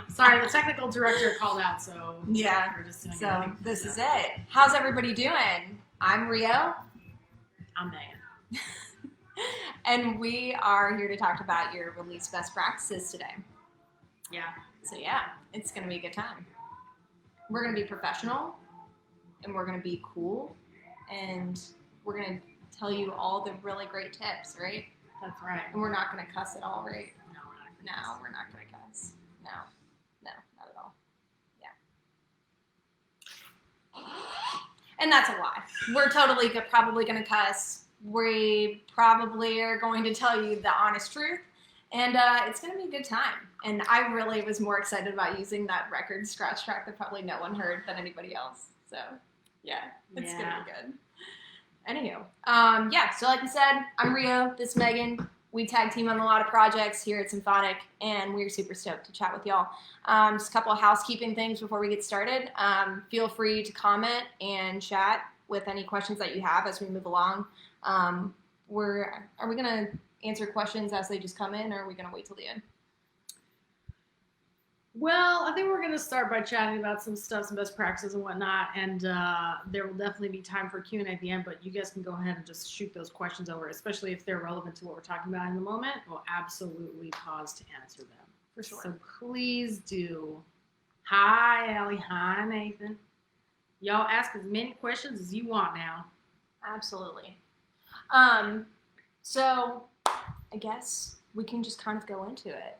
Sorry, the technical director called out, so yeah. we're just doing So everything. this is it. How's everybody doing? I'm Rio. I'm Meghann. And we are here to talk about your release best practices today. Yeah. So yeah, it's going to be a good time. We're going to be professional, and we're going to be cool, and we're going to tell you all the really great tips, right? That's right. And we're not going to cuss at all, right? No, we're not. No, we're not going to cuss. No, not at all. Yeah. And that's a lie. We're totally probably going to cuss. We probably are going to tell you the honest truth. And it's going to be a good time. And I really was more excited about using that record scratch track that probably no one heard than anybody else. So, yeah, it's going to be good. Anywho, so like I said, I'm Rio, this is Meghann. We tag team on a lot of projects here at Symphonic, and we're super stoked to chat with y'all. Just a couple of housekeeping things before we get started. Feel free to comment and chat with any questions that you have as we move along. Are we going to answer questions as they just come in, or are we going to wait till the end? Well, I think we're going to start by chatting about some stuff, some best practices and whatnot, and there will definitely be time for Q&A at the end, but you guys can go ahead and just shoot those questions over, especially if they're relevant to what we're talking about in the moment. We'll absolutely pause to answer them. For sure. So please do. Hi, Allie. Hi, Nathan. Y'all ask as many questions as you want now. Absolutely. So I guess we can just kind of go into it.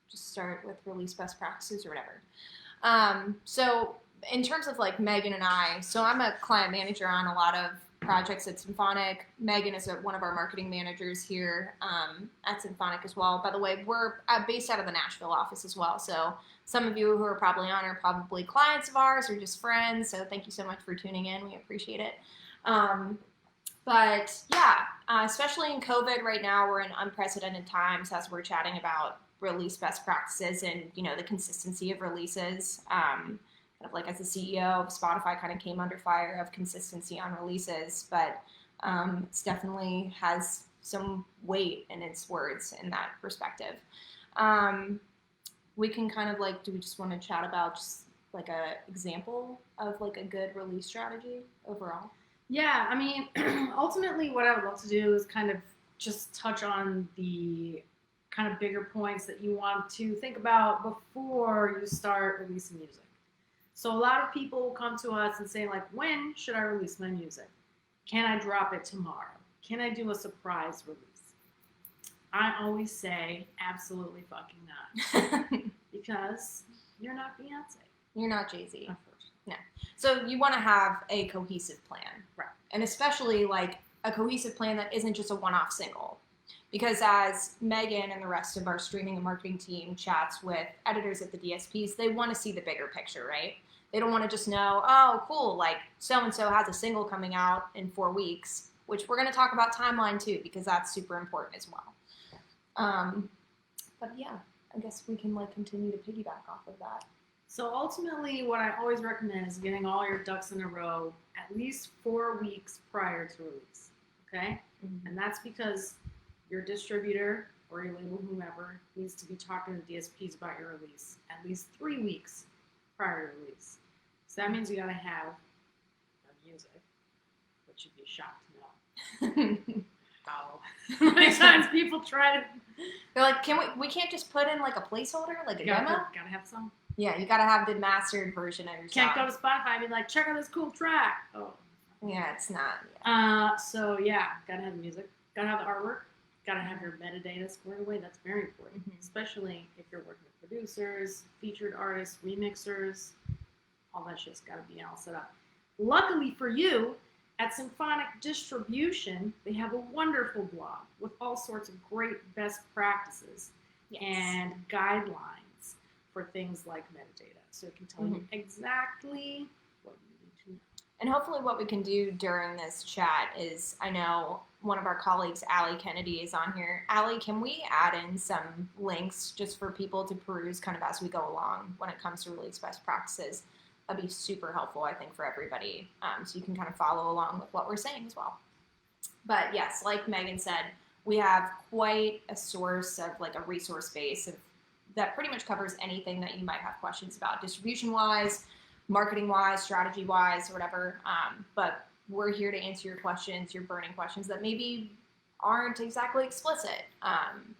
Just start with release best practices or whatever. So in terms of like Meghann and I, so I'm a client manager on a lot of projects at Symphonic. Meghann is one of our marketing managers here at Symphonic as well. By the way, we're based out of the Nashville office as well. So some of you who are probably on are probably clients of ours or just friends. So thank you so much for tuning in. We appreciate it. But yeah, especially in COVID right now, we're in unprecedented times as we're chatting about release best practices and, the consistency of releases. Kind of like as the CEO of Spotify kind of came under fire of consistency on releases, but it's definitely has some weight in its words in that perspective. We can kind of like, do we just want to chat about just like a example of like a good release strategy overall? Yeah, I mean, ultimately what I would love to do is kind of just touch on the kind of bigger points that you want to think about before you start releasing music. So a lot of people come to us and say, like, when should I release my music? Can I drop it tomorrow? Can I do a surprise release? I always say, absolutely fucking not. Because you're not Beyonce. You're not Jay-Z. No. So you want to have a cohesive plan. Right. And especially like a cohesive plan that isn't just a one-off single. Because as Meghann and the rest of our streaming and marketing team chats with editors at the DSPs, they want to see the bigger picture, right? They don't want to just know, oh, cool, like so-and-so has a single coming out in 4 weeks, which we're going to talk about timeline too, because that's super important as well. But yeah, I guess we can like continue to piggyback off of that. So ultimately, what I always recommend is getting all your ducks in a row at least 4 weeks prior to release, okay? Mm-hmm. And that's because your distributor or your label, whomever, needs to be talking to DSPs about your release at least 3 weeks prior to release. So that means you gotta have the music, which you'd be shocked to know. How many times people try to... They're like, we can't just put in like a placeholder, like a demo? Gotta have some. Yeah, you gotta have the mastered version of your song. Can't go to Spotify and be like, check out this cool track. Oh. Yeah, it's not. Yeah. So yeah, gotta have the music, gotta have the artwork, gotta have your metadata squared away. That's very important, especially if you're working with producers, featured artists, remixers. All that shit's gotta be all set up. Luckily for you, at Symphonic Distribution, they have a wonderful blog with all sorts of great best practices and guidelines for things like metadata. So it can tell you exactly what you need to know. And hopefully what we can do during this chat is, I know one of our colleagues, Allie Kennedy, is on here. Allie, can we add in some links just for people to peruse kind of as we go along when it comes to release best practices? That'd be super helpful, I think, for everybody. So you can kind of follow along with what we're saying as well. But yes, like Meghann said, we have quite a source of like a resource base of that pretty much covers anything that you might have questions about, distribution-wise, marketing-wise, strategy-wise, or whatever. But we're here to answer your questions, your burning questions that maybe aren't exactly explicit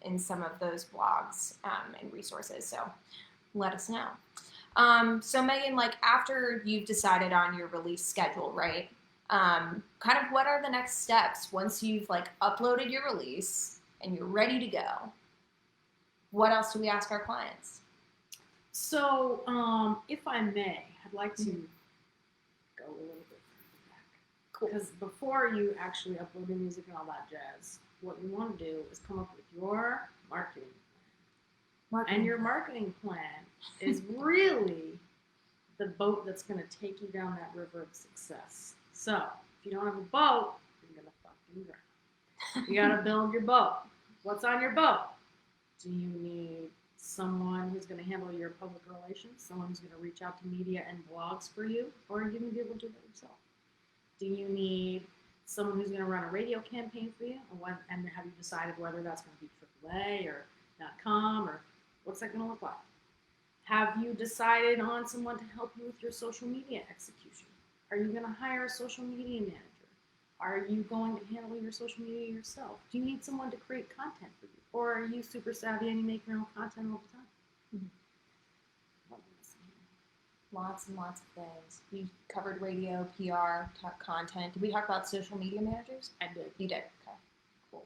in some of those blogs and resources. So let us know. So Meghann, like after you've decided on your release schedule, right? Kind of what are the next steps once you've like uploaded your release and you're ready to go? What else do we ask our clients? So, if I may, I'd like to go a little bit further back. Cool. Because before you actually upload your music and all that jazz, what you want to do is come up with your marketing plan. And your marketing plan is really the boat that's going to take you down that river of success. So, if you don't have a boat, you're going to fucking drown. You got to build your boat. What's on your boat? Do you need someone who's going to handle your public relations, someone who's going to reach out to media and blogs for you, or are you going to be able to do that yourself? Do you need someone who's going to run a radio campaign for you, and have you decided whether that's going to be AAA or .com, or what's that going to look like? Have you decided on someone to help you with your social media execution? Are you going to hire a social media manager? Are you going to handle your social media yourself? Do you need someone to create content for you? Or are you super savvy and you make your own content all the time? Lots and lots of things. You covered radio, PR, content. Did we talk about social media managers? I did. You did? Okay. Cool.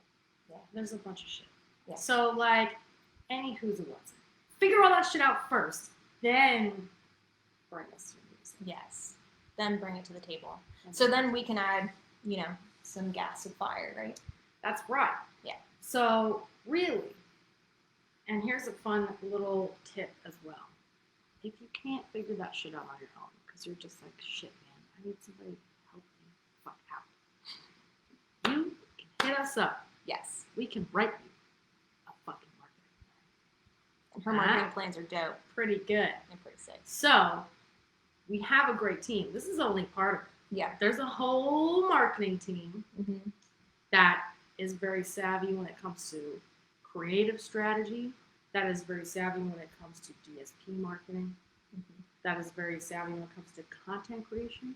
Yeah. There's a bunch of shit. Yeah. So, like, any who's and what's. Figure all that shit out first. Then bring us your music. Yes. Then bring it to the table. So then we can add, some gas and fire, right? That's right. Yeah. So, really, and here's a fun little tip as well. If you can't figure that shit out on your own, because you're just like, shit, man, I need somebody to help me fuck out. You can hit us up. Yes. We can write you a fucking marketing plan. And her marketing plans are dope. Pretty good. And pretty sick. So, we have a great team. This is only part of it. Yeah. There's a whole marketing team that is very savvy when it comes to creative strategy, that is very savvy when it comes to DSP marketing, that is very savvy when it comes to content creation,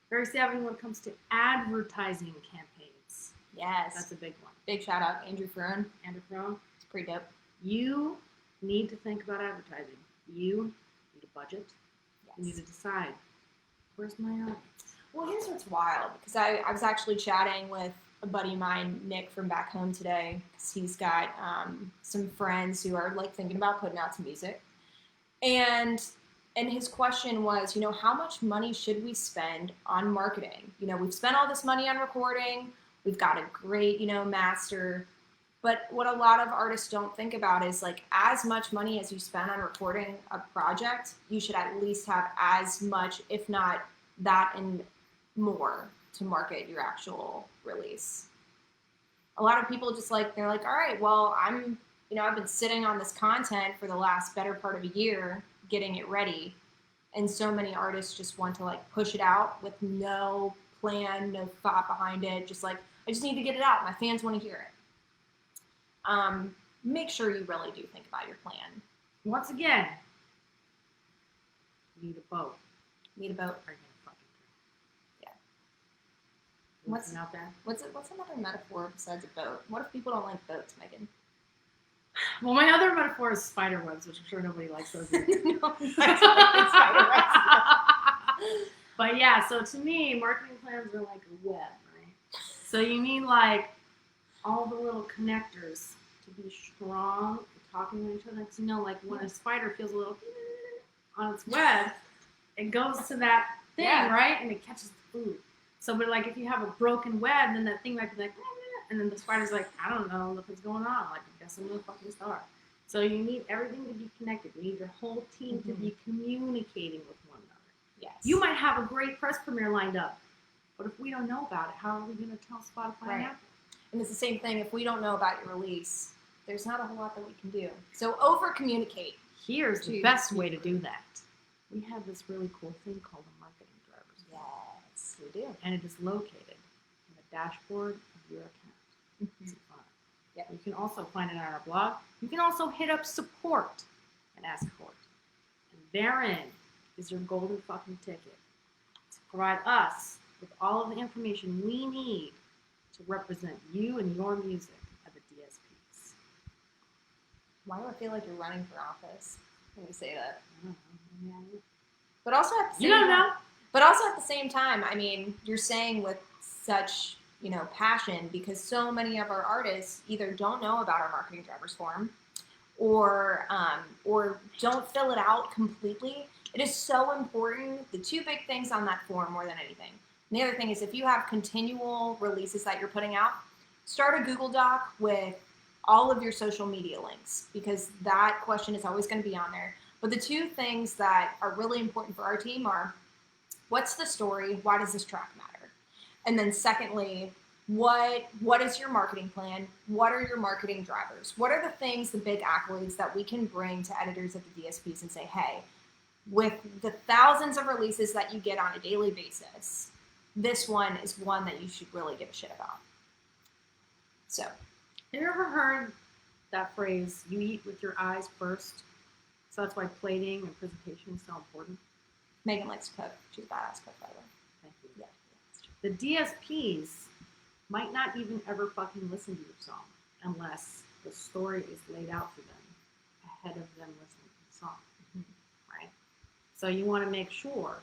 very savvy when it comes to advertising campaigns. Yes. That's a big one. Big shout out, Andrew Ferron. Andrew Ferron. It's pretty dope. You need to think about advertising. You need a budget. Yes. You need to decide, where's my audience? Well, here's what's wild, because I was actually chatting with a buddy of mine, Nick, from back home today, because he's got some friends who are like thinking about putting out some music, and his question was, how much money should we spend on marketing? We've spent all this money on recording, we've got a great, master, but what a lot of artists don't think about is like as much money as you spend on recording a project, you should at least have as much, if not that and more, to market your actual release. A lot of people just they're like, all right, well, I've been sitting on this content for the last better part of a year, getting it ready. And so many artists just want to push it out with no plan, no thought behind it. Just I just need to get it out. My fans want to hear it. Make sure you really do think about your plan. Once again, you need a boat. Need a boat. Are you gonna fucking Yeah. What's out there? What's another metaphor besides a boat? What if people don't like boats, Meghann? Well, my other metaphor is spider webs, which I'm sure nobody likes those. No, that's not spider webs. But yeah, so to me, marketing plans are like a web, right? So you need all the little connectors to be strong, talking to each other. Because when a spider feels a little on its web, it goes to that thing, right? And it catches the food. So, but if you have a broken web, then that thing might be and then the spider's like, I don't know what's going on. I guess I'm gonna fucking starve. So you need everything to be connected. You need your whole team to be communicating with one another. Yes. You might have a great press premiere lined up, but if we don't know about it, how are we gonna tell Spotify and Apple? And it's the same thing. If we don't know about your release, there's not a whole lot that we can do. So over communicate. Here's the best way to do that. We have this really cool thing called a marketing driver's guide. Yes, we do. And it is located in the dashboard of your account. Symphonic. Yeah. You can also find it on our blog. You can also hit up support and ask for it. And therein is your golden fucking ticket to provide us with all of the information we need to represent you and your music at the DSPs. Why do I feel like you're running for office when you say that? I don't know. But also at the same You don't know. But also at the same time, I mean, you're saying with such, passion, because so many of our artists either don't know about our marketing drivers form or don't fill it out completely. It is so important. The two big things on that form more than anything. And the other thing is if you have continual releases that you're putting out, start a Google Doc with all of your social media links, because that question is always going to be on there. But the two things that are really important for our team are, what's the story? Why does this track matter? And then secondly, what is your marketing plan? What are your marketing drivers? What are the things, the big accolades that we can bring to editors at the DSPs and say, hey, with the thousands of releases that you get on a daily basis, this one is one that you should really give a shit about. So, have you ever heard that phrase, you eat with your eyes first? So that's why plating and presentation is so important. Meghann likes to cook. She's a badass cook, by the way. Thank you. Yeah. The DSPs might not even ever fucking listen to your song unless the story is laid out for them ahead of them listening to the song, right? So you want to make sure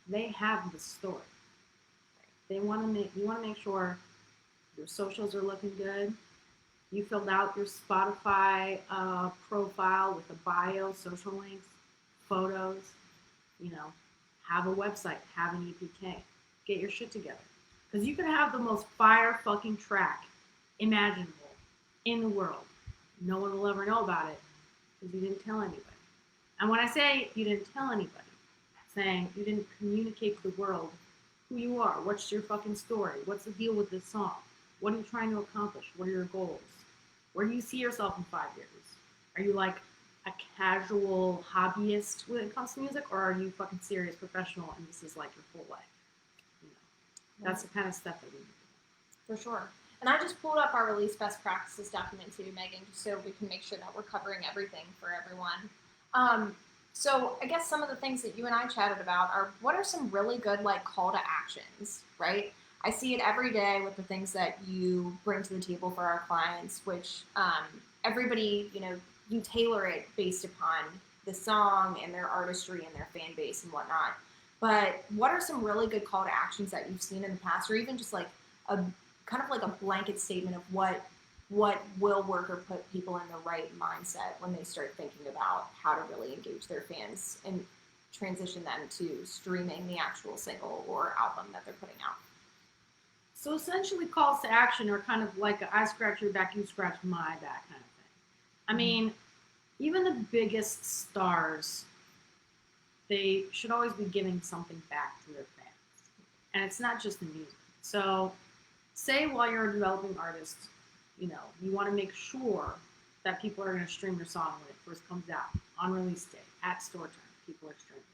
they have the story. You want to make sure your socials are looking good. You filled out your Spotify profile with a bio, social links, photos. Have a website, have an EPK. Get your shit together. Because you could have the most fire fucking track imaginable in the world. No one will ever know about it because you didn't tell anybody. And when I say you didn't tell anybody, I'm saying you didn't communicate to the world who you are. What's your fucking story? What's the deal with this song? What are you trying to accomplish? What are your goals? Where do you see yourself in 5 years? Are you like a casual hobbyist when it comes to music, or are you fucking serious professional and this is like your full life? That's the kind of stuff that we do. For sure. And I just pulled up our release best practices document too, Meghann, just so we can make sure that we're covering everything for everyone. So I guess some of the things that you and I chatted about are, what are some really good call to actions, right? I see it every day with the things that you bring to the table for our clients, which everybody, you tailor it based upon the song and their artistry and their fan base and whatnot. But what are some really good call to actions that you've seen in the past, or even just a kind of a blanket statement of what will work or put people in the right mindset when they start thinking about how to really engage their fans and transition them to streaming the actual single or album that they're putting out? So essentially calls to action are kind of like a I scratch your back, you scratch my back kind of thing. I mean, even the biggest stars, they should always be giving something back to their fans. And it's not just the music. So say while you're a developing artist, you want to make sure that people are going to stream your song when it first comes out, on release day, at store time, people are streaming.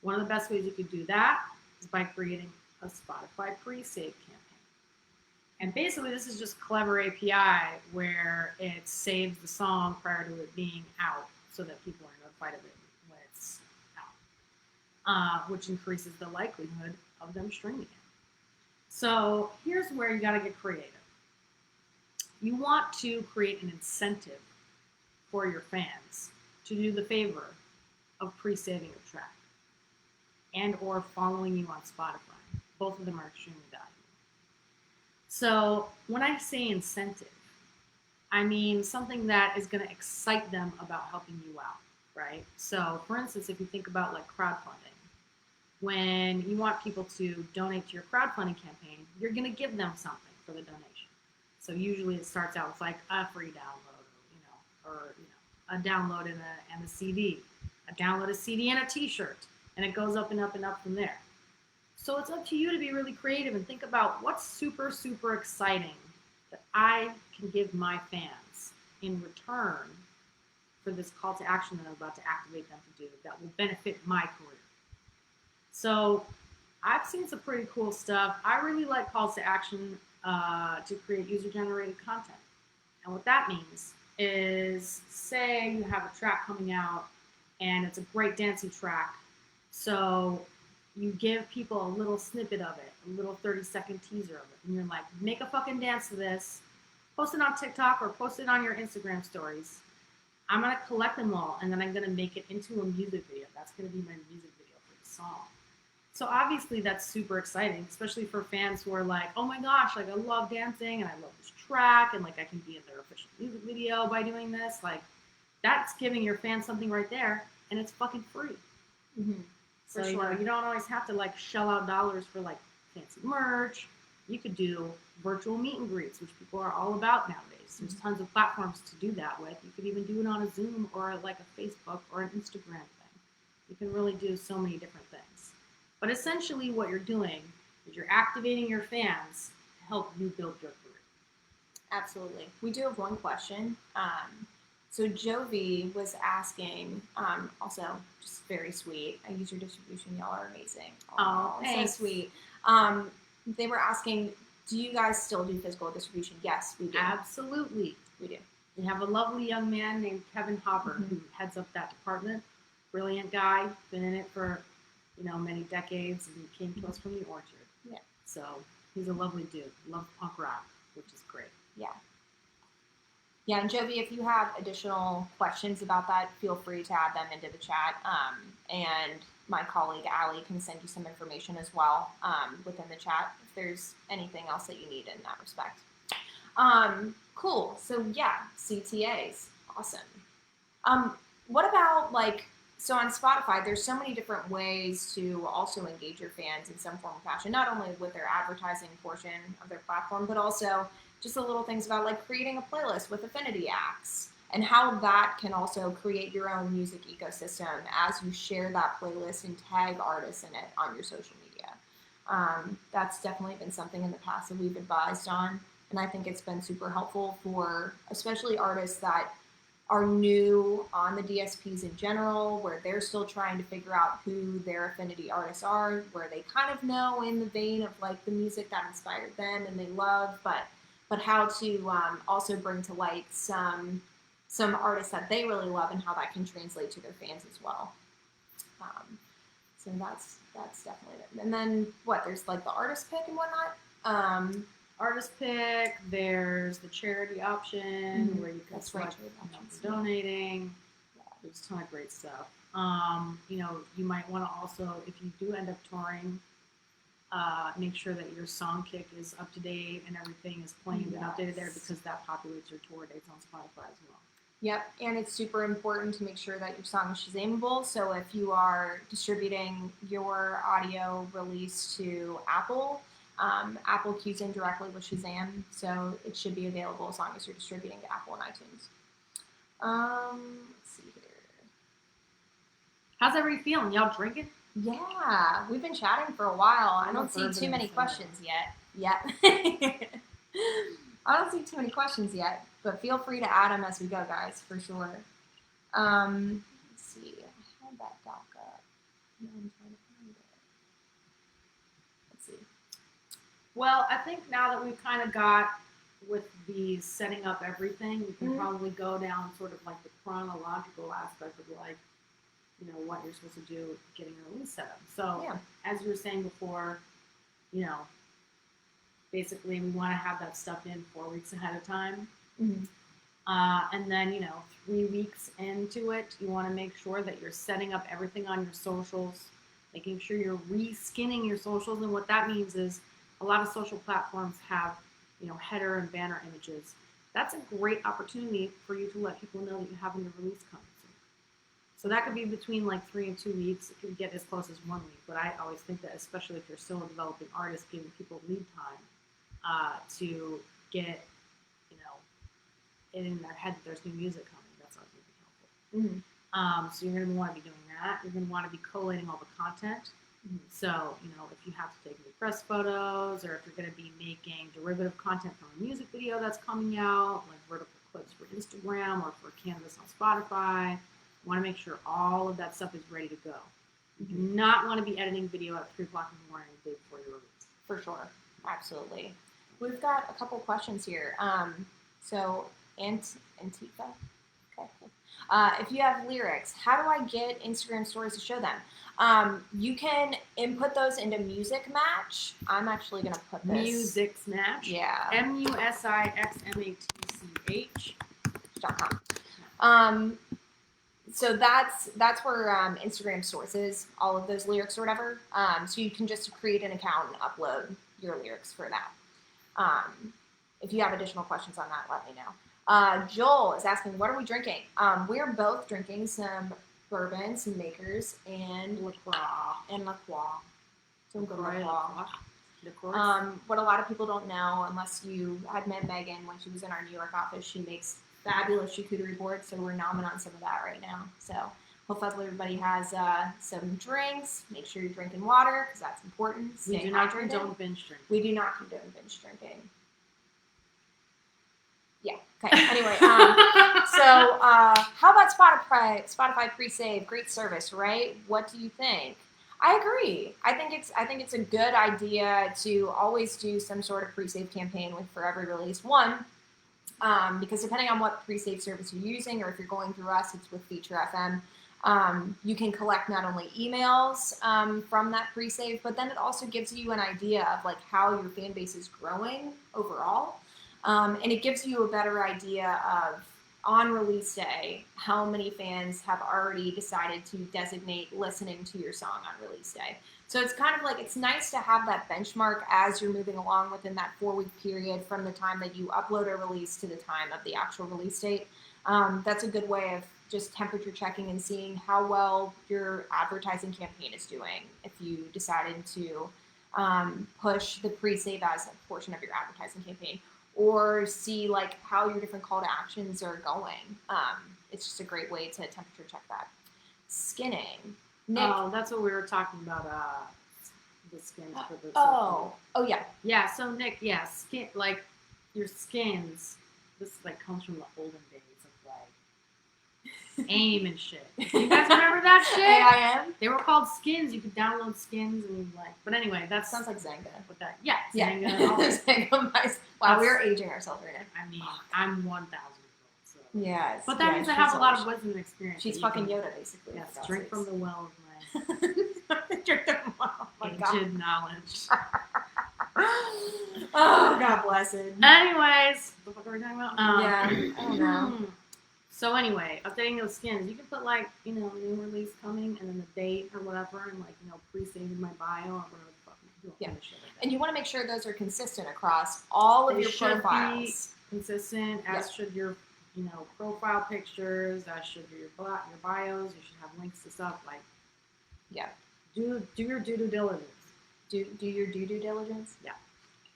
One of the best ways you could do that is by creating a Spotify pre-save campaign. And basically this is just clever API where it saves the song prior to it being out so that people are notified of it when it's out, which increases the likelihood of them streaming it. So here's where you got to get creative. You want to create an incentive for your fans to do the favor of pre-saving a track and or following you on Spotify. Both of them are extremely valuable. So when I say incentive, I mean something that is going to excite them about helping you out, right? So for instance, if you think about crowdfunding, when you want people to donate to your crowdfunding campaign, you're going to give them something for the donation. So usually it starts out with a free download, or a download and a CD, a download, a CD, and a T-shirt, and it goes up and up and up from there. So it's up to you to be really creative and think about what's super, super exciting that I can give my fans in return for this call to action that I'm about to activate them to do that will benefit my career. So I've seen some pretty cool stuff. I really like calls to action to create user-generated content. And what that means is, say you have a track coming out and it's a great dancing track. So you give people a little snippet of it, a little 30-second teaser of it, and you're like, make a fucking dance to this, post it on TikTok or post it on your Instagram stories. I'm gonna collect them all, and then I'm gonna make it into a music video. That's gonna be my music video for the song. So obviously that's super exciting, especially for fans who are like, oh my gosh, like I love dancing and I love this track, and like I can be in their official music video by doing this. Like that's giving your fans something right there, and it's fucking free. Mm-hmm. So you know, you don't always have to like shell out dollars for like fancy merch. You could do virtual meet and greets, which people are all about nowadays. There's tons of platforms to do that with. You could even do it on a Zoom or like a Facebook or an Instagram thing. You can really do so many different things. But essentially what you're doing is you're activating your fans to help you build your career. Absolutely. We do have one question. So Jovi was asking, also just very sweet. I use your distribution. Y'all are amazing. Oh, thanks. So sweet. They were asking, do you guys still do physical distribution? Yes, we do. Absolutely. We do. We have a lovely young man named Kevin Hopper who heads up that department. Brilliant guy, been in it for, you know, many decades, and came to us from the Orchard. Yeah. So he's a lovely dude. Loves punk rock, which is great. Yeah. Yeah, and Jovi, if you have additional questions about that, feel free to add them into the chat. And my colleague Allie can send you some information as well within the chat if there's anything else that you need in that respect. Cool. So yeah, CTAs, awesome. What about like, so on Spotify, there's so many different ways to also engage your fans in some form of fashion, not only with their advertising portion of their platform, but also just the little things about like creating a playlist with affinity acts and how that can also create your own music ecosystem as you share that playlist and tag artists in it on your social media. That's definitely been something in the past that we've advised on, and I think it's been super helpful for especially artists that are new on the DSPs in general, where they're still trying to figure out who their affinity artists are, where they kind of know in the vein of like the music that inspired them and they love, but how to also bring to light some artists that they really love and how that can translate to their fans as well. So that's definitely it. And then what? There's like the artist pick and whatnot. Artist pick. There's the charity option where you can select for donating. Yeah, there's a ton of great stuff. You know, you might want to also, if you do end up touring, make sure that your song kick is up to date and everything is playing and updated there, because that populates your tour dates on Spotify as well. Yep, and it's super important to make sure that your song is Shazamable. So if you are distributing your audio release to Apple, Apple cues in directly with Shazam, so it should be available as long as you're distributing to Apple and iTunes. Let's see here. How's everybody feeling? Y'all drinking? Yeah, we've been chatting for a while. I don't see too many questions yet. I don't see too many questions yet, but feel free to add them as we go, guys, for sure. Let's see. I had that doc up. Now I'm trying to find it. Let's see. Well, I think now that we've kind of got with the setting up everything, we can probably go down sort of like the chronological aspect of like, you know, what you're supposed to do getting a release set up. So as you were saying before, you know, basically we want to have that stuff in 4 weeks ahead of time. And then, you know, 3 weeks into it, you want to make sure that you're setting up everything on your socials, making sure you're reskinning your socials. And what that means is a lot of social platforms have, you know, header and banner images. That's a great opportunity for you to let people know that you have a new release coming. So that could be between like 3 and 2 weeks. It could get as close as 1 week. But I always think that, especially if you're still a developing artist, giving people lead time to get, you know, it in their head that there's new music coming. That's always going to be helpful. So you're going to want to be doing that. You're going to want to be collating all the content. So, you know, if you have to take new press photos, or if you're going to be making derivative content from a music video that's coming out, like vertical clips for Instagram or for Canvas on Spotify, you want to make sure all of that stuff is ready to go. You do not want to be editing video at 3 o'clock in the morning the day before your release. For sure. Absolutely. We've got a couple questions here. So, Antifa. Okay. If you have lyrics, how do I get Instagram stories to show them? You can input those into Music Match. I'm actually going to put this. Music Match. Yeah. MUSIXMATCH.com. So that's where Instagram sources all of those lyrics or whatever. So you can just create an account and upload your lyrics for that. If you have additional questions on that, let me know. Joel is asking, what are we drinking? We're both drinking some bourbon, some Makers, and LaCroix. Some good LaCroix. What a lot of people don't know, unless you had met Meghann when she was in our New York office, she makes fabulous charcuterie boards, so we're nomming on some of that right now. So hopefully everybody has some drinks. Make sure you're drinking water, because that's important. We do not condone binge drinking. We do not condone binge drinking. Yeah. Okay. Anyway, so how about Spotify pre-save? Great service, right? What do you think? I agree. I think it's a good idea to always do some sort of pre-save campaign for every release. One, because depending on what pre-save service you're using, or if you're going through us, it's with Feature FM. You can collect not only emails from that pre-save, but then it also gives you an idea of like how your fan base is growing overall. And it gives you a better idea of, on release day, how many fans have already decided to designate listening to your song on release day. So it's kind of like, it's nice to have that benchmark as you're moving along within that 4-week period from the time that you upload a release to the time of the actual release date. That's a good way of just temperature checking and seeing how well your advertising campaign is doing if you decided to push the pre-save as a portion of your advertising campaign, or see like how your different call to actions are going. It's just a great way to temperature check that. Skinning. Nick. Oh, that's what we were talking about. The skins for the. Oh yeah. Yeah. So Nick, yeah, skin, like your skins. This like comes from the olden days of like AIM and shit. You guys remember that shit? AIM. They were called skins. You could download skins and like. But anyway, that sounds like Zanga. With that, yeah, Zanga. Yeah. Wow, we're aging ourselves right now. I mean, I'm 1,000 years old. So. Yes. But that means I have a lot of wisdom and experience. She's fucking Yoda, basically. Yes. Drink from the well of my. Drink from the well. Ancient knowledge. Oh, God bless it. Anyways, what the fuck are we talking about? Yeah, I don't know. So anyway, updating those skins, you can put like, new release coming and then the date or whatever, and like, pre-saving my bio or whatever the fuck. Yeah. Like and you want to make sure those are consistent across all of your profiles. Be consistent, as should your, profile pictures, as should your bios. You should have links to stuff like. Yeah. Do your due diligence. Do your due diligence. Yeah.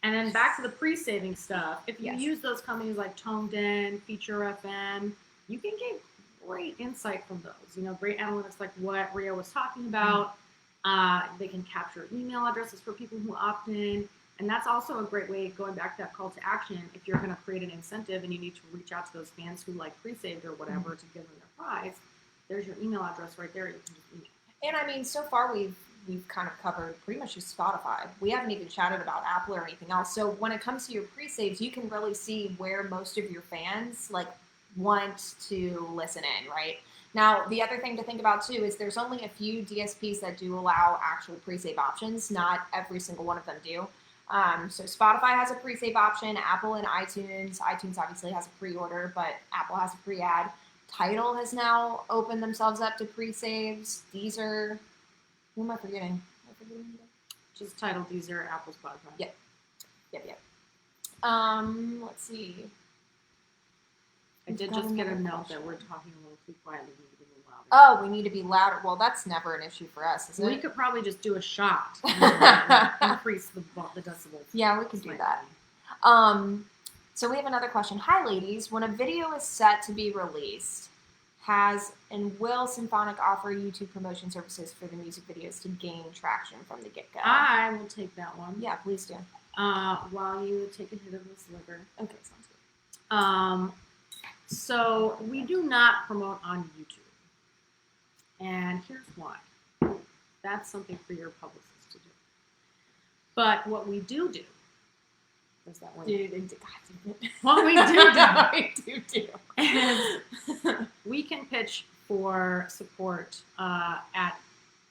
And then back to the pre-saving stuff. If you Yes. use those companies like Toned In, Feature FM, you can get great insight from those. Great analytics like what Ria was talking about. They can capture email addresses for people who opt in. And that's also a great way, going back to that call to action, if you're going to create an incentive and you need to reach out to those fans who like pre-saved or whatever to give them their prize, there's your email address right there. You can just email. And I mean, so far we've kind of covered pretty much just Spotify. We haven't even chatted about Apple or anything else. So when it comes to your pre-saves, you can really see where most of your fans like want to listen in, right? Now, the other thing to think about too is there's only a few DSPs that do allow actual pre-save options. Not every single one of them do. So Spotify has a pre-save option, Apple and iTunes. iTunes obviously has a pre-order, but Apple has a pre-ad. Tidal has now opened themselves up to pre-saves. Deezer. Who am I forgetting? Just Tidal, Deezer, Apple, Spotify. Yep. Let's see. I did just get a note that we're talking a little too quietly. We need to be a little louder. Oh, we need to be louder. Well, that's never an issue for us, is it? We could probably just do a shot and increase the decibels. Yeah, we could do that. So we have another question. Hi, ladies. When a video is set to be released, has and will Symphonic offer YouTube promotion services for the music videos to gain traction from the get-go? I will take that one. Yeah, please do. While you take a hit of this liquor. Okay, sounds good. So we do not promote on YouTube. And here's why. That's something for your publicist to do. But what we do There's that word. Well, we do. we do. And we can pitch for support at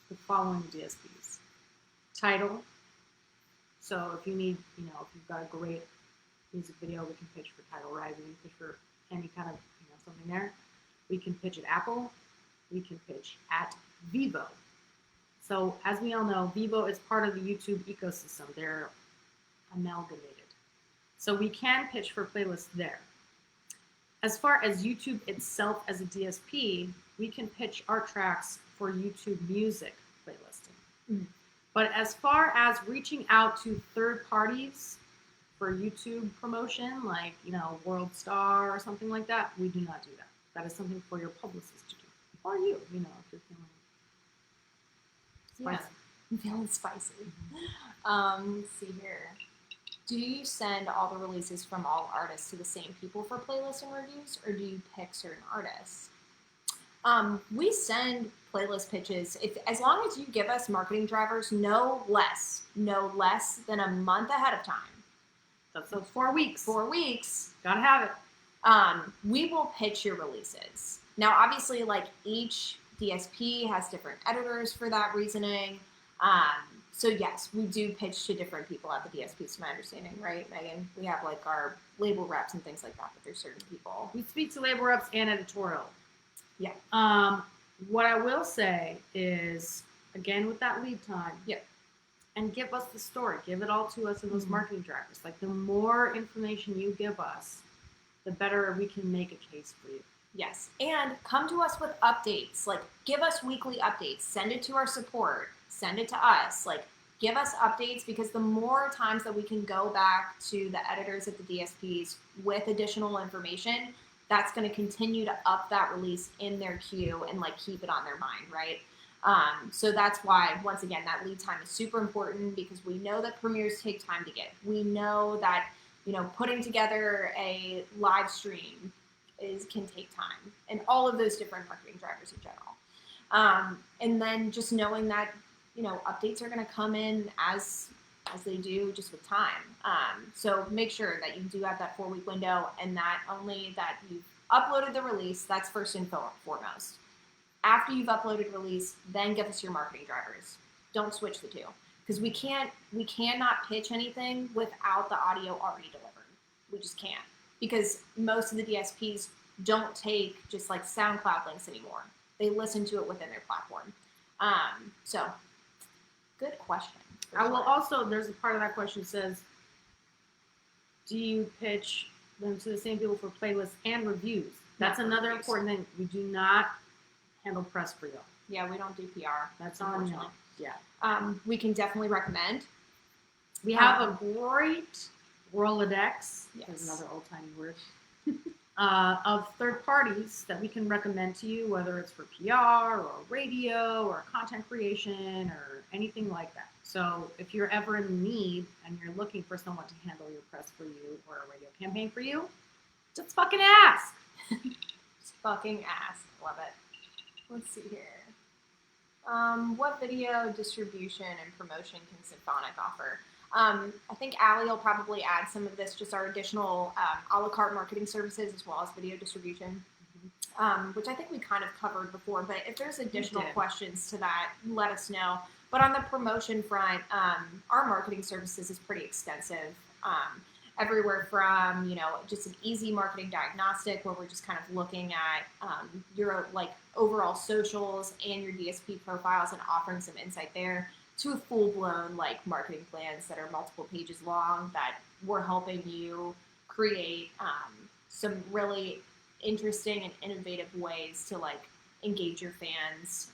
the following DSPs. Title. So if you need, if you've got a great music video, we can pitch for Title, right? We can pitch for any kind of, something there. We can pitch at Apple. We can pitch at Vivo. So as we all know, Vivo is part of the YouTube ecosystem. They're amalgamated. So we can pitch for playlists there. As far as YouTube itself as a DSP, we can pitch our tracks for YouTube Music playlisting. Mm-hmm. But as far as reaching out to third parties for YouTube promotion, like, World Star or something like that, we do not do that. That is something for your publicist to do. Or you, if you're feeling spicy. Yeah, I'm feeling spicy. Let's see here. Do you send all the releases from all artists to the same people for playlists and reviews, or do you pick certain artists? We send playlist pitches as long as you give us marketing drivers no less than a month ahead of time. That's 4 weeks. 4 weeks. Gotta have it. We will pitch your releases. Now, obviously, like each DSP has different editors for that reasoning. So yes, we do pitch to different people at the DSPs, to my understanding, right, Megan? We have like our label reps and things like that, but there's certain people. We speak to label reps and editorial. Yeah. What I will say is, again, with that lead time, and give us the story. Give it all to us in those marketing drivers. Like, the more information you give us, the better we can make a case for you. Yes, and come to us with updates. Like, give us weekly updates. Send it to our support. Send it to us. Like, give us updates, because the more times that we can go back to the editors at the DSPs with additional information, that's going to continue to up that release in their queue and like keep it on their mind, right? So that's why, once again, that lead time is super important, because we know that premieres take time to get. We know that, putting together a live stream can take time, and all of those different marketing drivers in general. And then just knowing that, updates are going to come in as they do, just with time. So make sure that you do have that 4-week window, and that only that you've uploaded the release. That's first and foremost. After you've uploaded release, then give us your marketing drivers. Don't switch the two, because we cannot pitch anything without the audio already delivered. We just can't, because most of the DSPs don't take just like SoundCloud links anymore. They listen to it within their platform. So good question. I will also, there's a part of that question that says, do you pitch them to the same people for playlists and reviews? That's another important thing. We do not handle press for y'all. Yeah, we don't do PR. That's on y'all. Yeah. We can definitely recommend. We have a great Rolodex. Yes. There's another old-timey word. Of third parties that we can recommend to you, whether it's for PR or radio or content creation or anything like that. So if you're ever in need and you're looking for someone to handle your press for you or a radio campaign for you, just fucking ask. Just fucking ask. Love it. Let's see here. What video distribution and promotion can Symphonic offer? I think Allie will probably add some of this, just our additional a la carte marketing services as well as video distribution, which I think we kind of covered before. But if there's additional questions to that, let us know. But on the promotion front, our marketing services is pretty extensive. Everywhere from, just an easy marketing diagnostic where we're just kind of looking at your overall socials and your DSP profiles and offering some insight there, to a full-blown marketing plans that are multiple pages long that we're helping you create some really interesting and innovative ways to engage your fans.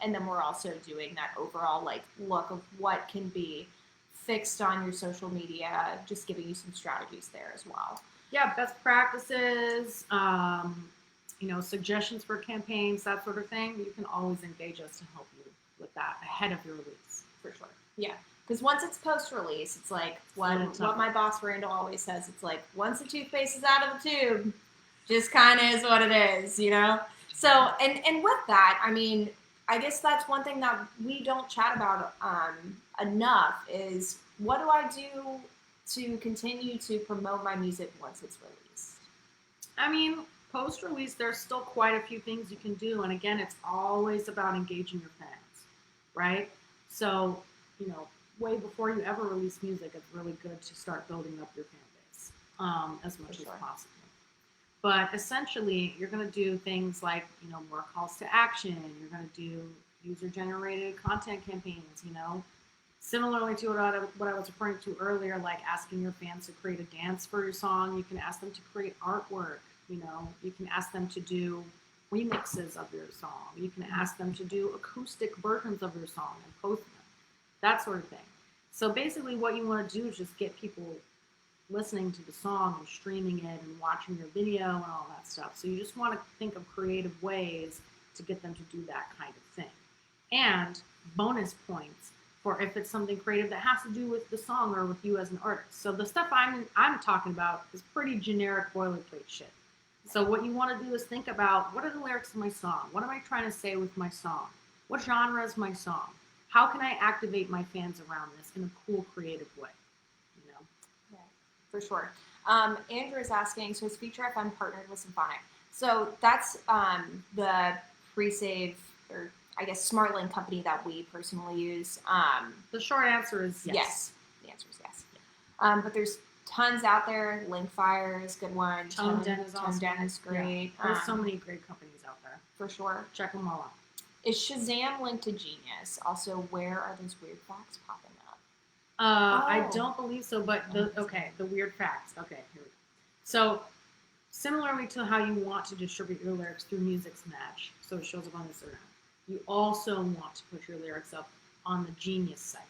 And then we're also doing that overall look of what can be fixed on your social media, just giving you some strategies there as well. Yeah, best practices, suggestions for campaigns, that sort of thing. You can always engage us to help you with that ahead of your release, for sure. Yeah, because once it's post-release, it's what my boss Randall always says. It's once the toothpaste is out of the tube, just kind of is what it is, So, and with that, I guess that's one thing that we don't chat about enough is, what do I do to continue to promote my music once it's released? I mean, post-release, there's still quite a few things you can do. And again, it's always about engaging your fans, right? So, way before you ever release music, it's really good to start building up your fan base as much as possible. But essentially, you're going to do things like, more calls to action. You're going to do user-generated content campaigns, Similarly to what I was referring to earlier, like asking your fans to create a dance for your song. You can ask them to create artwork. You can ask them to do remixes of your song. You can ask them to do acoustic versions of your song and post them, that sort of thing. So basically what you want to do is just get people listening to the song and streaming it and watching your video and all that stuff. So you just want to think of creative ways to get them to do that kind of thing. And bonus points for if it's something creative that has to do with the song or with you as an artist. So the stuff I'm talking about is pretty generic boilerplate shit. So what you want to do is think about, what are the lyrics of my song? What am I trying to say with my song? What genre is my song? How can I activate my fans around this in a cool, creative way? Yeah, for sure. Andrew is asking, so is Feature FM partnered with Symphonic? So that's the pre-save, or I guess SmartLink company that we personally use. The short answer is yes. Yes. The answer is yes. Yeah. But there's tons out there. Linkfire is a good one. Tone Den is awesome. Tone Den is great. Yeah. There's so many great companies out there. For sure. Check them all out. Is Shazam linked to Genius? Also, where are those weird facts popping up? I don't believe so, but the weird facts. Okay, here we go. So, similarly to how you want to distribute your lyrics through Music Smash, so it shows up on Instagram, you also want to push your lyrics up on the Genius site.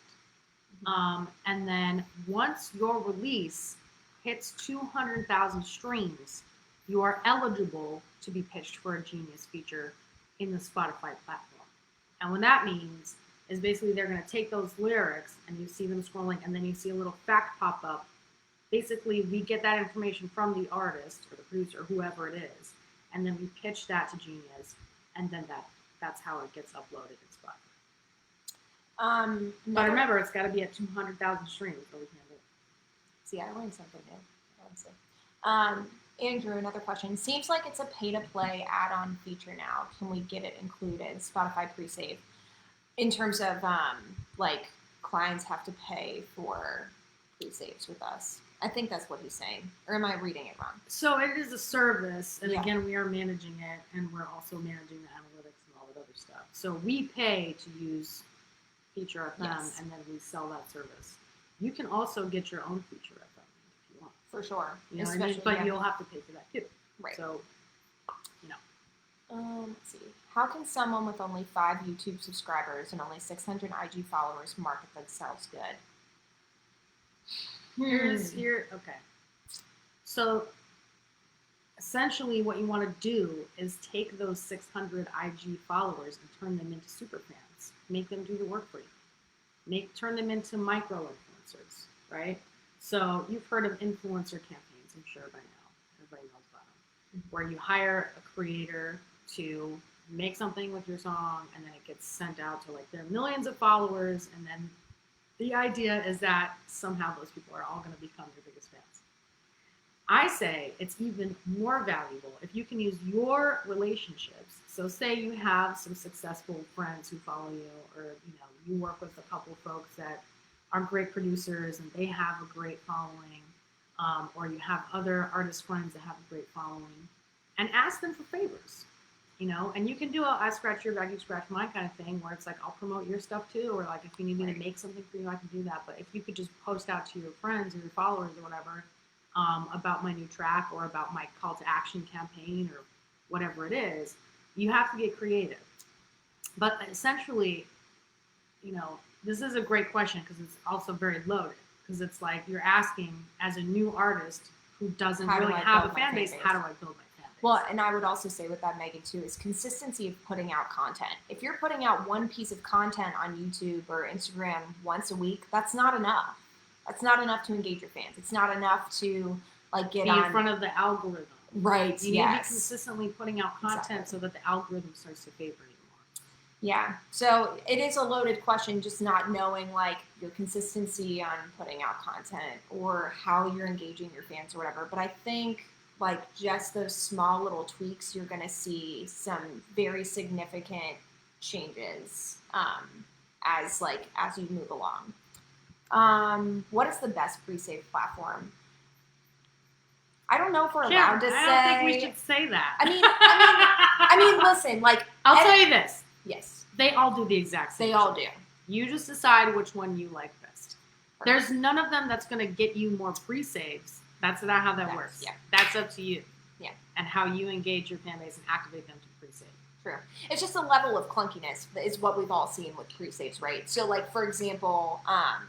And then once your release hits 200,000 streams, you are eligible to be pitched for a Genius feature in the Spotify platform. And what that means is basically they're going to take those lyrics and you see them scrolling and then you see a little fact pop up. Basically, we get that information from the artist or the producer, whoever it is, and then we pitch that to Genius, and then that's how it gets uploaded in Spotify. But remember, it's got to be at 200,000 streams, or we can't do it. See, I learned something new. Andrew, another question. Seems like it's a pay-to-play add-on feature now. Can we get it included, Spotify pre-save? In terms of, clients have to pay for pre-saves with us. I think that's what he's saying. Or am I reading it wrong? So it is a service, and again, we are managing it, and we're also managing the analytics and all that other stuff. So we pay to use Feature FM, and then we sell that service. You can also get your own Feature FM if you want. For sure. But you'll have to pay for that too. Right. So, let's see. How can someone with only 5 YouTube subscribers and only 600 IG followers market themselves good? Okay. So essentially what you want to do is take those 600 IG followers and turn them into super fans. Make them do the work for you. Turn them into micro influencers, right? So you've heard of influencer campaigns, I'm sure by now. Everybody knows about them. Where you hire a creator to make something with your song and then it gets sent out to their millions of followers, and then the idea is that somehow those people are all going to become your biggest fans. I say it's even more valuable if you can use your relationships. So say you have some successful friends who follow you, or you work with a couple folks that are great producers and they have a great following, or you have other artist friends that have a great following, and ask them for favors. And you can do a I scratch your back, you scratch mine kind of thing, where it's I'll promote your stuff too, or if you need me to make something for you, I can do that. But if you could just post out to your friends or your followers or whatever about my new track or about my call to action campaign or whatever it is, you have to get creative. But essentially, this is a great question because it's also very loaded, because it's you're asking as a new artist who doesn't really have a fan base, how do I build my Well, and I would also say with that, Meghann, too, is consistency of putting out content. If you're putting out one piece of content on YouTube or Instagram once a week, that's not enough. That's not enough to engage your fans. It's not enough to get in front of the algorithm. Right. You need to be consistently putting out content so that the algorithm starts to favor you more. Yeah. So it is a loaded question, just not knowing like your consistency on putting out content or how you're engaging your fans or whatever. But I think like just those small little tweaks, you're going to see some very significant changes as you move along. What is the best pre-save platform? I don't know if we're allowed to say. I don't think we should say that. I mean, listen, like I'll tell you this. Yes. They all do the exact same. They all do. You just decide which one you like best. Perfect. There's none of them that's going to get you more pre-saves. That's not how that works. Yeah. That's up to you. Yeah. And how you engage your fan base and activate them to pre-save. True. It's just a level of clunkiness is what we've all seen with pre-saves, right? So, like, for example, a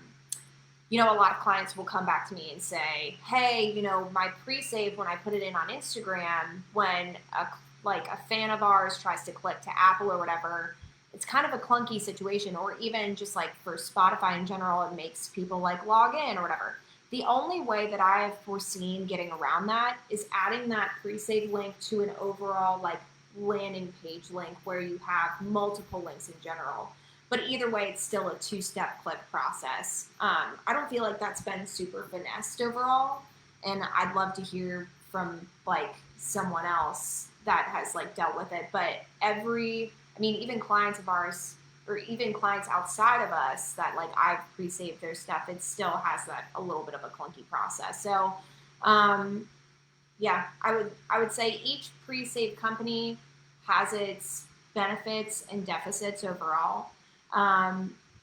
lot of clients will come back to me and say, hey, my pre-save, when I put it in on Instagram, when a fan of ours tries to click to Apple or whatever, it's kind of a clunky situation. Or even just like for Spotify in general, it makes people like log in or whatever. The only way that I've foreseen getting around that is adding that pre-save link to an overall like landing page link where you have multiple links in general. But either way, it's still a two-step click process. I don't feel like that's been super finessed overall, and I'd love to hear from like someone else that has like dealt with it. But even clients of ours, or even clients outside of us that like I've pre-saved their stuff, it still has that a little bit of a clunky process. So, yeah, I would say each pre-save company has its benefits and deficits overall.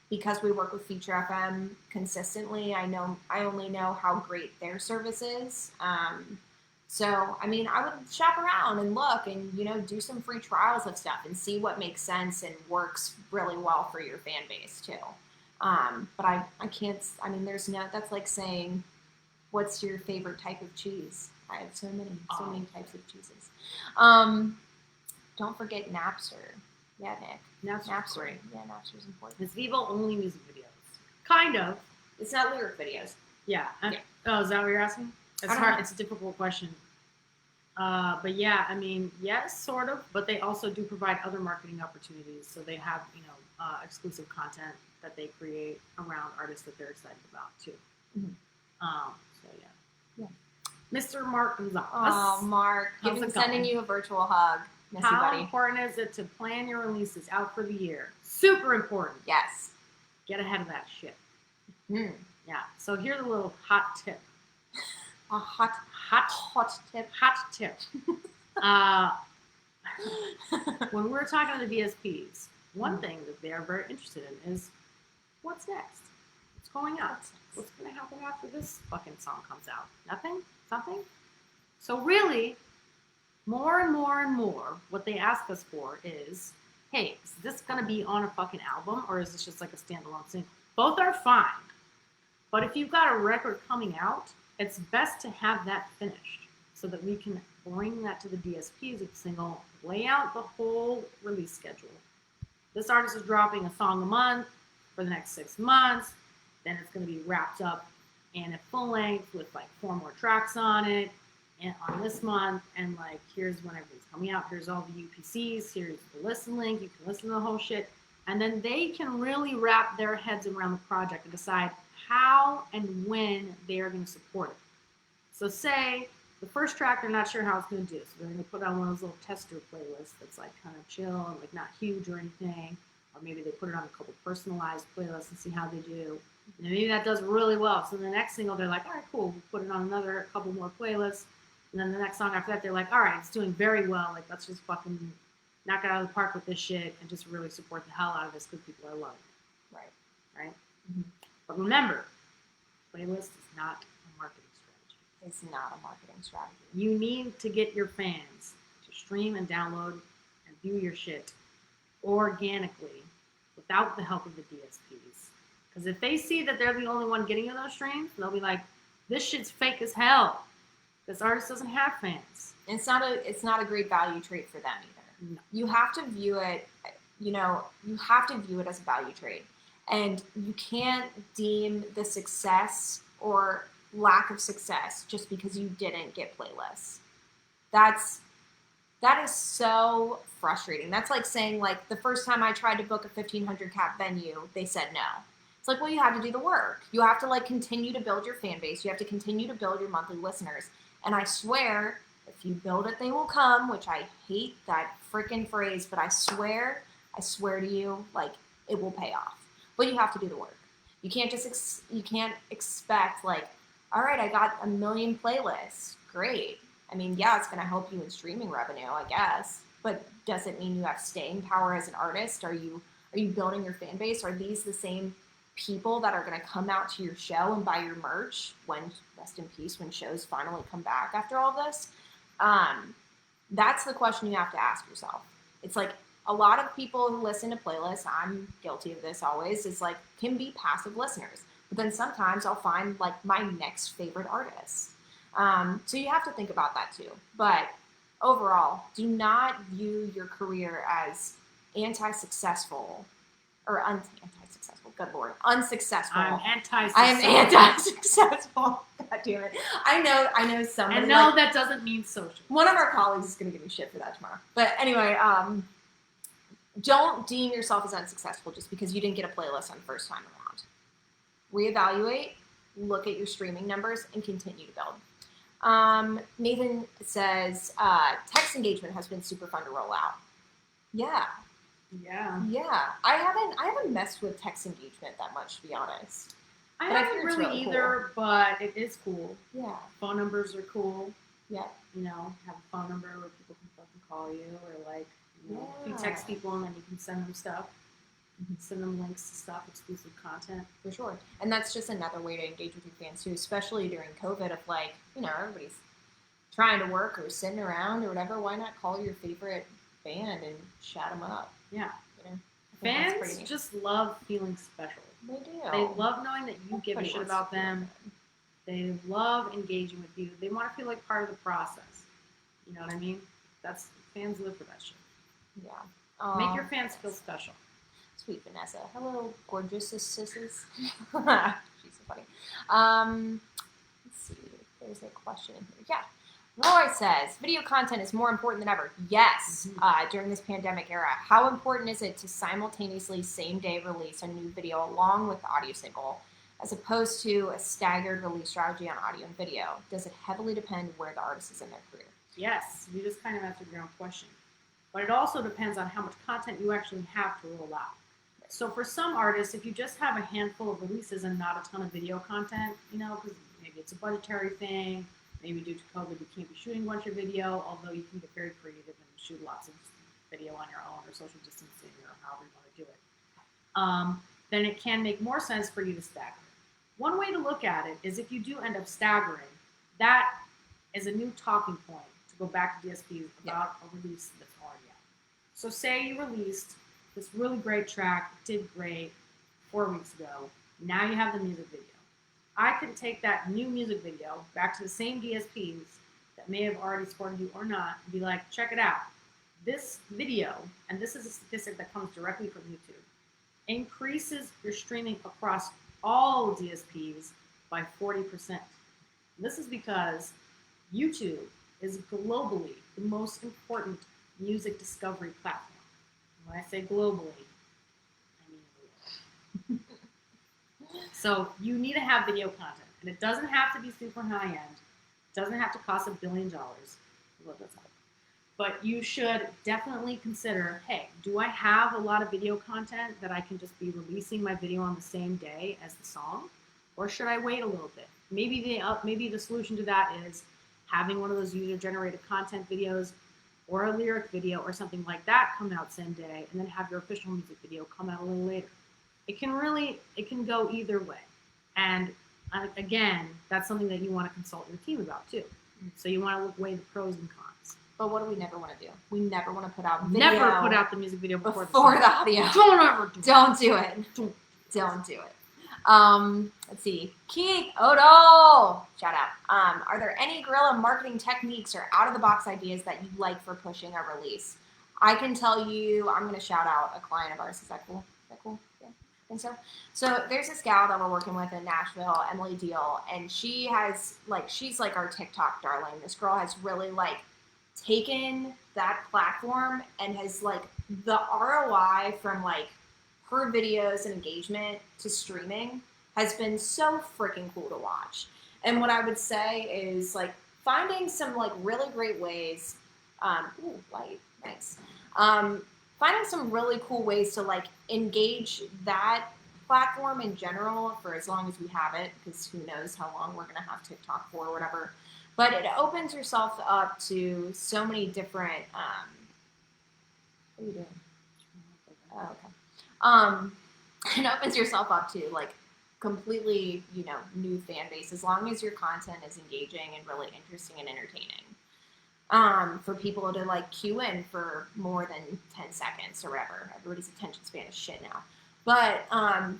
Because we work with Feature FM consistently, I only know how great their service is. So, I would shop around and look and, do some free trials of stuff and see what makes sense and works really well for your fan base too. But I can't, that's like saying, what's your favorite type of cheese? I have so many types of cheeses. Don't forget Napster. Yeah, Nick. Napster's great. Yeah, Napster's important. It's Vivo only music videos. Kind of. It's not lyric videos. Yeah. Oh, is that what you're asking? It's hard. Know. It's a difficult question. But yeah, yes, sort of. But they also do provide other marketing opportunities. So they have, exclusive content that they create around artists that they're excited about too. Mm-hmm. So yeah. Mr. Mark Gonzalez. Oh, Mark. Sending you a virtual hug. Missy How buddy. important is it to plan your releases out for the year? Super important. Yes. Get ahead of that shit. Mm. Yeah. So here's a little hot tip. A hot tip. Hot tip. When we're talking to the DSPs, one thing that they are very interested in is what's next? What's going out? What's going to happen after this fucking song comes out? Nothing? Something? So really, more and more and more, what they ask us for is, hey, is this going to be on a fucking album or is this just like a standalone single? Both are fine. But if you've got a record coming out, it's best to have that finished so that we can bring that to the DSPs as a single, lay out the whole release schedule. This artist is dropping a song a month for the next 6 months. Then it's going to be wrapped up in a full length with like 4 more tracks on it. And on this month, and like, here's when everything's coming out. Here's all the UPCs. Here's the listen link. You can listen to the whole shit. And then they can really wrap their heads around the project and decide how and when they are going to support it. So say the first track, they're not sure how it's going to do. So they're going to put on one of those little tester playlists that's like kind of chill and like not huge or anything. Or maybe they put it on a couple personalized playlists and see how they do. And maybe that does really well. So the next single, they're like, all right, cool. We'll put it on another couple more playlists. And then the next song after that, they're like, all right, it's doing very well. Like, let's just fucking knock it out of the park with this shit and just really support the hell out of this because people are loving it. Right? Mm-hmm. But remember, playlist is not a marketing strategy. It's not a marketing strategy. You need to get your fans to stream and download and view your shit organically without the help of the DSPs. Because if they see that they're the only one getting you those streams, they'll be like, this shit's fake as hell. This artist doesn't have fans. It's not a great value trait for them either. No. You have to view it, as a value trait. And you can't deem the success or lack of success just because you didn't get playlists. That's That is so frustrating. That's like saying, like, the first time I tried to book a 1,500 cap venue, they said no. It's like, well, you have to do the work. You have to, like, continue to build your fan base. You have to continue to build your monthly listeners. And I swear, if you build it, they will come, which I hate that freaking phrase, but I swear to you, like, it will pay off. But you have to do the work. You can't just, you can't expect, like, all right, I got 1 million playlists. Great. I mean, yeah, it's going to help you in streaming revenue, I guess. But does it mean you have staying power as an artist? Are you building your fan base? Are these the same people that are going to come out to your show and buy your merch when, rest in peace, when shows finally come back after all this? That's the question you have to ask yourself. It's like a lot of people who listen to playlists, I'm guilty of this always, is like can be passive listeners. But then sometimes I'll find like my next favorite artists. So you have to think about that too. But overall, do not view your career as anti-successful or anti-successful. Good Lord, unsuccessful. I'm anti-successful. I am anti-successful. God damn it. I know somebody. And no, like, that doesn't mean social. One of our colleagues is going to give me shit for that tomorrow. But anyway, don't deem yourself as unsuccessful just because you didn't get a playlist on the first time around. Reevaluate, look at your streaming numbers, and continue to build. Nathan says, text engagement has been super fun to roll out. Yeah. I haven't messed with text engagement that much, to be honest. I haven't really either, cool. But it is cool. Yeah. Phone numbers are cool. Yeah. You know, have a phone number where people can fucking call you, or like, you know, if you text people and then you can send them stuff. You can send them links to stuff, exclusive content. For sure. And that's just another way to engage with your fans too, especially during COVID, if like, you know, everybody's trying to work or sitting around or whatever, why not call your favorite band and chat them up? Yeah. You know, fans just love feeling special. They do. They love knowing that you give a shit about them. They love engaging with you. They want to feel like part of the process. You know what I mean? Fans live for that shit. Yeah. Make your fans feel special. Sweet Vanessa. Hello, gorgeous sisters. She's so funny. Let's see. There's a question in here. Yeah. Roy says, video content is more important than ever. Yes, during this pandemic era. How important is it to simultaneously same-day release a new video along with the audio single, as opposed to a staggered release strategy on audio and video? Does it heavily depend where the artist is in their career? Yes, you just kind of answered your own question. But it also depends on how much content you actually have to roll out. So for some artists, if you just have a handful of releases and not a ton of video content, you know, because maybe it's a budgetary thing, maybe due to COVID you can't be shooting a bunch of video, although you can get very creative and shoot lots of video on your own or social distancing or however you want to do it, then it can make more sense for you to stagger. One way to look at it is if you do end up staggering, that is a new talking point to go back to DSPs about a release that's already out. So say you released this really great track, did great 4 weeks ago. Now you have the music video. I could take that new music video back to the same DSPs that may have already supported you or not and be like, check it out. This video, and this is a statistic that comes directly from YouTube, increases your streaming across all DSPs by 40%. And this is because YouTube is globally the most important music discovery platform. When I say globally, I mean the world. So you need to have video content. And it doesn't have to be super high-end. It doesn't have to cost $1 billion. But you should definitely consider, hey, do I have a lot of video content that I can just be releasing my video on the same day as the song? Or should I wait a little bit? Maybe the solution to that is having one of those user-generated content videos or a lyric video or something like that come out same day, and then have your official music video come out a little later. It can go either way. And again, that's something that you want to consult your team about too. So you want to weigh the pros and cons. But what do we never want to do? We never want to put out video. Never put out the music video before the audio. Don't ever do it. Don't do it. Don't do it. Let's see. Keith Odo, shout out. Are there any guerrilla marketing techniques or out-of-the-box ideas that you like for pushing a release? I can tell you, I'm going to shout out a client of ours. Is that cool? Yeah, I think so. So there's this gal that we're working with in Nashville, Emily Deal, and she's like our TikTok darling. This girl has really like taken that platform and has like the ROI from like her videos and engagement to streaming has been so freaking cool to watch. And what I would say is like finding some like really great ways. Ooh, light, nice. Finding some really cool ways to like engage that platform in general for as long as we have it, because who knows how long we're gonna have TikTok for or whatever. But it opens yourself up to so many different. What are you doing? Oh, okay. It opens yourself up to like completely, new fan base as long as your content is engaging and really interesting and entertaining. For people to like queue in for more than 10 seconds or whatever. Everybody's attention span is shit now. But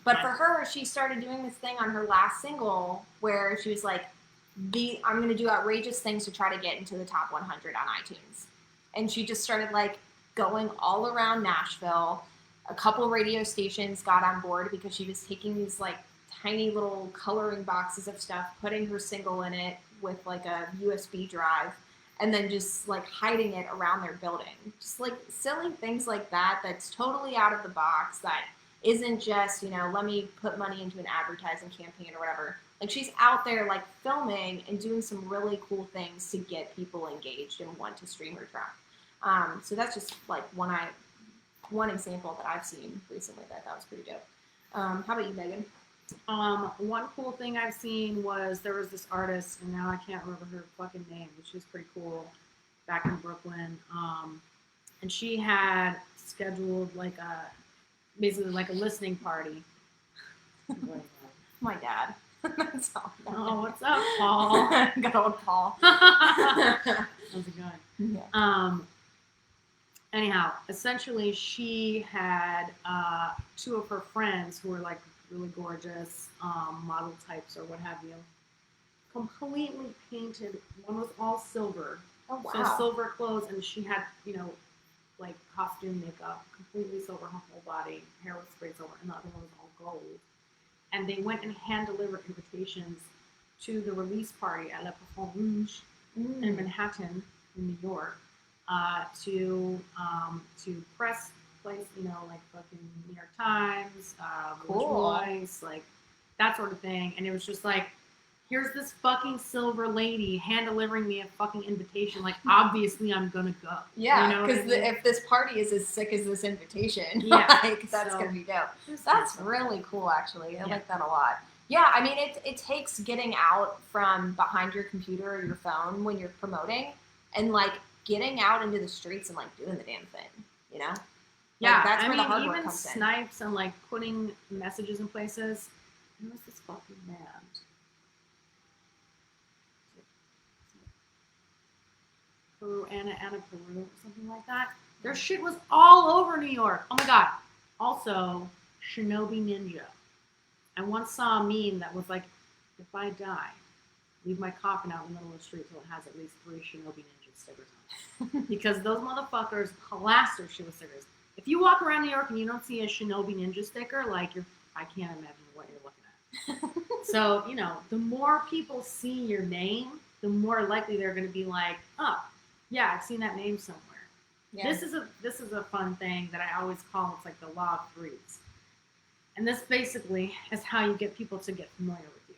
for her, she started doing this thing on her last single where she was like, I'm going to do outrageous things to try to get into the top 100 on iTunes. And she just started like going all around Nashville. A couple radio stations got on board because she was taking these like tiny little coloring boxes of stuff, putting her single in it with like a USB drive, and then just like hiding it around their building. Just like silly things like that that's totally out of the box, that isn't just, let me put money into an advertising campaign or whatever. Like she's out there like filming and doing some really cool things to get people engaged and want to stream her track. So that's just like one example that I've seen recently that I thought was pretty dope. How about you, Megan? One cool thing I've seen was there was this artist, and now I can't remember her fucking name, but she was pretty cool, back in Brooklyn. And she had scheduled basically like a listening party. My dad. That's all. Oh, what's up, Paul? Good old Paul. How's it going? Yeah. Anyhow, essentially, she had two of her friends who were like really gorgeous model types or what have you, completely painted. One was all silver. Oh, wow. So silver clothes, and she had, like costume makeup, completely silver, her whole body, hair was sprayed silver, and the other one was all gold. And they went and hand-delivered invitations to the release party at La Parfum Rouge in Manhattan, in New York, to press place, like fucking New York Times, cool. Voice, like that sort of thing. And it was just like, here's this fucking silver lady hand-delivering me a fucking invitation. Like, obviously I'm gonna go. Yeah, because if this party is as sick as this invitation, that's gonna be dope. That's really cool, actually. I like that a lot. Yeah, I mean, it takes getting out from behind your computer or your phone when you're promoting, and like getting out into the streets and like doing the damn thing, Yeah, like, that's where the hard work even comes in. snipes and like putting messages in places. Who was this fucking band? Peru, Anna Peru, or something like that. Their shit was all over New York. Oh my god. Also, Shinobi Ninja. I once saw a meme that was like, if I die, leave my coffin out in the middle of the street till it has at least 3 Shinobi Ninja stickers on it. Because those motherfuckers plaster shit with stickers. If you walk around New York and you don't see a Shinobi Ninja sticker, like I can't imagine what you're looking at. So, the more people see your name, the more likely they're going to be like, oh, yeah, I've seen that name somewhere. Yeah. This is a fun thing that I always call, it's like the law of threes. And this basically is how you get people to get familiar with you.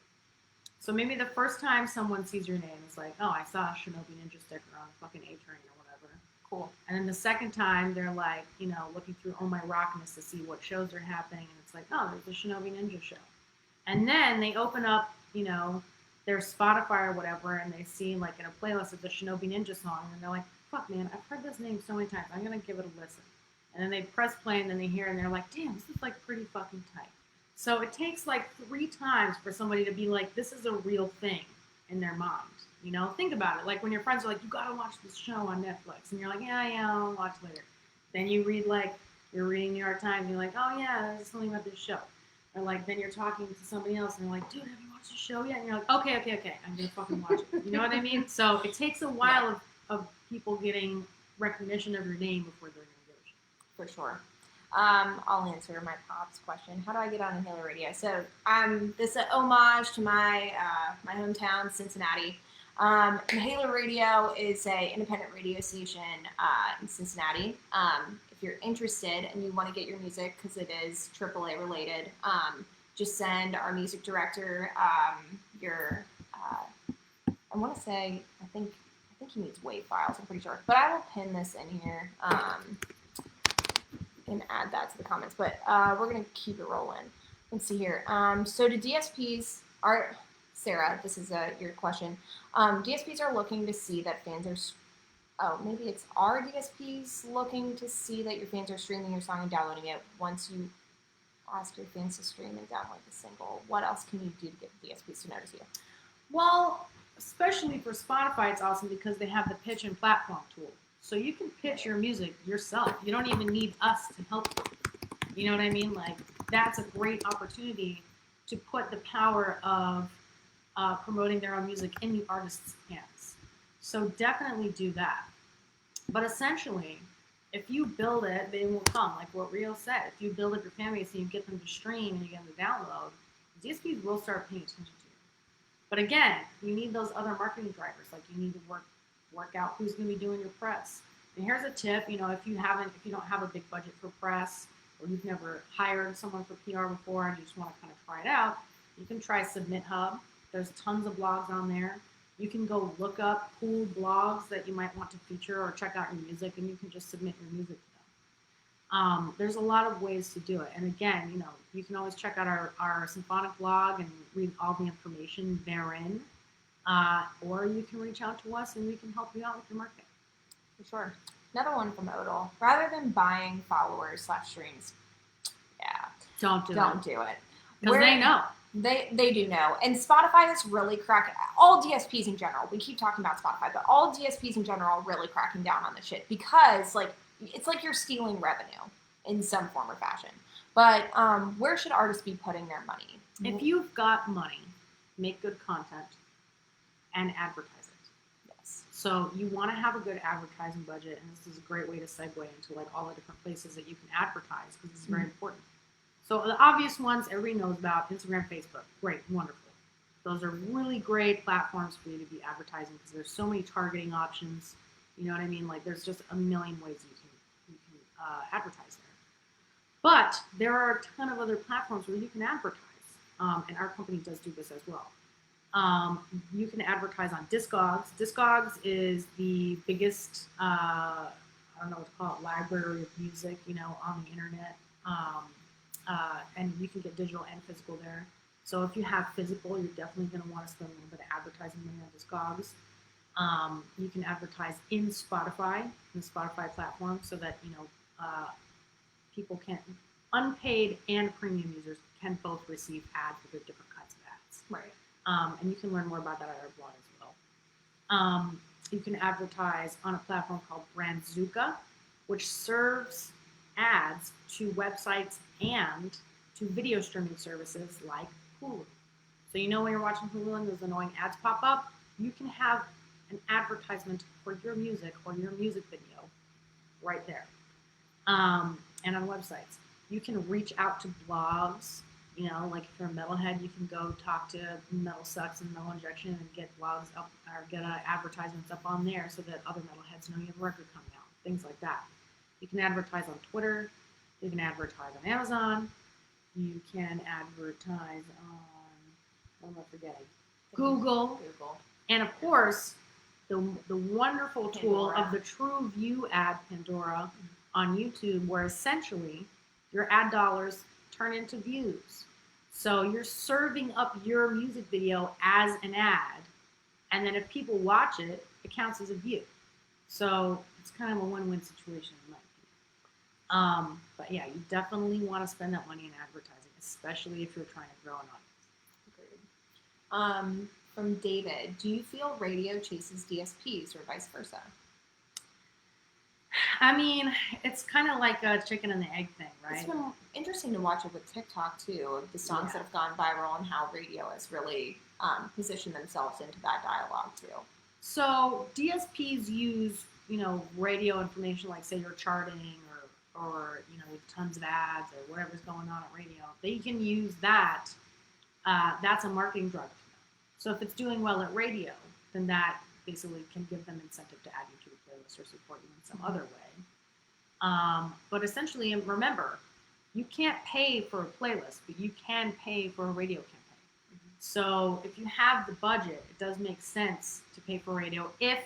So maybe the first time someone sees your name, it's like, oh, I saw a Shinobi Ninja sticker on a fucking A-Train or whatever. Cool. And then the second time, they're like, looking through Oh My Rockness to see what shows are happening. And it's like, oh, there's a Shinobi Ninja show. And then they open up, their Spotify or whatever, and they see like in a playlist of the Shinobi Ninja song, and they're like, fuck, man, I've heard this name so many times. I'm going to give it a listen. And then they press play, and then they hear, and they're like, damn, this is like pretty fucking tight. So it takes like 3 times for somebody to be like, this is a real thing in their mind. Think about it. Like when your friends are like, you got to watch this show on Netflix. And you're like, yeah, I'll watch later. Then you read you're reading New York Times, and you're like, oh yeah, there's something about this show. Or like, then you're talking to somebody else, and they're like, dude, have you watched the show yet? And you're like, okay, I'm going to fucking watch it. You know what I mean? So it takes a while of people getting recognition of your name before they're going to give a shit. For sure. I'll answer my pop's question. How do I get on Inhaler Radio? So this is an homage to my my hometown, Cincinnati. Halo Radio is an independent radio station in Cincinnati. If you're interested and you want to get your music, because it is AAA related, just send our music director your. I want to say I think he needs WAV files. I'm pretty sure, but I will pin this in here and add that to the comments. But we're gonna keep it rolling. Let's see here. So do DSPs are. Sarah, this is your question. DSPs are looking to see that fans are. Maybe it's our DSPs looking to see that your fans are streaming your song and downloading it. Once you ask your fans to stream and download the single, what else can you do to get the DSPs to notice you? Well, especially for Spotify, it's awesome because they have the pitch and platform tool. So you can pitch your music yourself. You don't even need us to help you. You know what I mean? Like, that's a great opportunity to put the power of promoting their own music in the artist's hands. So definitely do that. But essentially, if you build it, they will come. Like what Rio said, if you build up your fan base and you get them to stream and you get them to download, DSPs will start paying attention to you. But again, you need those other marketing drivers. Like you need to work out who's going to be doing your press. And here's a tip: if you don't have a big budget for press, or you've never hired someone for PR before and you just want to kind of try it out, you can try Submit Hub. There's tons of blogs on there. You can go look up cool blogs that you might want to feature or check out your music, and you can just submit your music to them. There's a lot of ways to do it. And again, you can always check out our Symphonic blog and read all the information therein. Or you can reach out to us and we can help you out with your marketing. For sure. Another one from Odell. Rather than buying followers / streams, don't do it. Because they know. They do know. And Spotify is really cracking, all DSPs in general, we keep talking about Spotify, but all DSPs in general are really cracking down on this shit because it's like you're stealing revenue in some form or fashion. But where should artists be putting their money? If you've got money, make good content and advertise it. Yes. So you want to have a good advertising budget, and this is a great way to segue into like all the different places that you can advertise because it's very important. So the obvious ones everybody knows about: Instagram, Facebook. Great, wonderful. Those are really great platforms for you to be advertising because there's so many targeting options. You know what I mean? Like there's just a million ways you can advertise there. But there are a ton of other platforms where you can advertise, and our company does do this as well. You can advertise on Discogs. Discogs is the biggest, I don't know what to call it, library of music, on the internet. And you can get digital and physical there. So if you have physical, you're definitely going to want to spend a little bit of advertising money on Discogs. You can advertise in Spotify, the Spotify platform, so that people can, unpaid and premium users can both receive ads with their different kinds of ads. Right. And you can learn more about that at our blog as well. You can advertise on a platform called Brandzuka, which serves ads to websites and to video streaming services like Hulu. So when you're watching Hulu and those annoying ads pop up, you can have an advertisement for your music or your music video right there. And on websites. You can reach out to blogs. Like if you're a metalhead, you can go talk to Metal Sucks and Metal Injection and get blogs up or get advertisements up on there so that other metalheads know you have a record coming out. Things like that. You can advertise on Twitter. You can advertise on Amazon. You can advertise on, what am I forgetting? Google. And of course, the wonderful tool of the True View ad, Pandora, on YouTube, where essentially your ad dollars turn into views. So you're serving up your music video as an ad, and then if people watch it, it counts as a view. So it's kind of a win-win situation in my opinion. But yeah, you definitely want to spend that money in advertising, especially if you're trying to grow an audience. Agreed. From David, do you feel radio chases DSPs or vice versa? I mean, it's kind of like a chicken and the egg thing, right? It's been interesting to watch it with TikTok, too, of the songs that have gone viral and how radio has really positioned themselves into that dialogue, too. So DSPs use, radio information, like say you're charting or tons of ads or whatever's going on at radio. They can use that. That's a marketing driver for them. So if it's doing well at radio, then that basically can give them incentive to add you to the playlist or support you in some other way. But essentially, remember, you can't pay for a playlist, but you can pay for a radio campaign. So if you have the budget, it does make sense to pay for radio if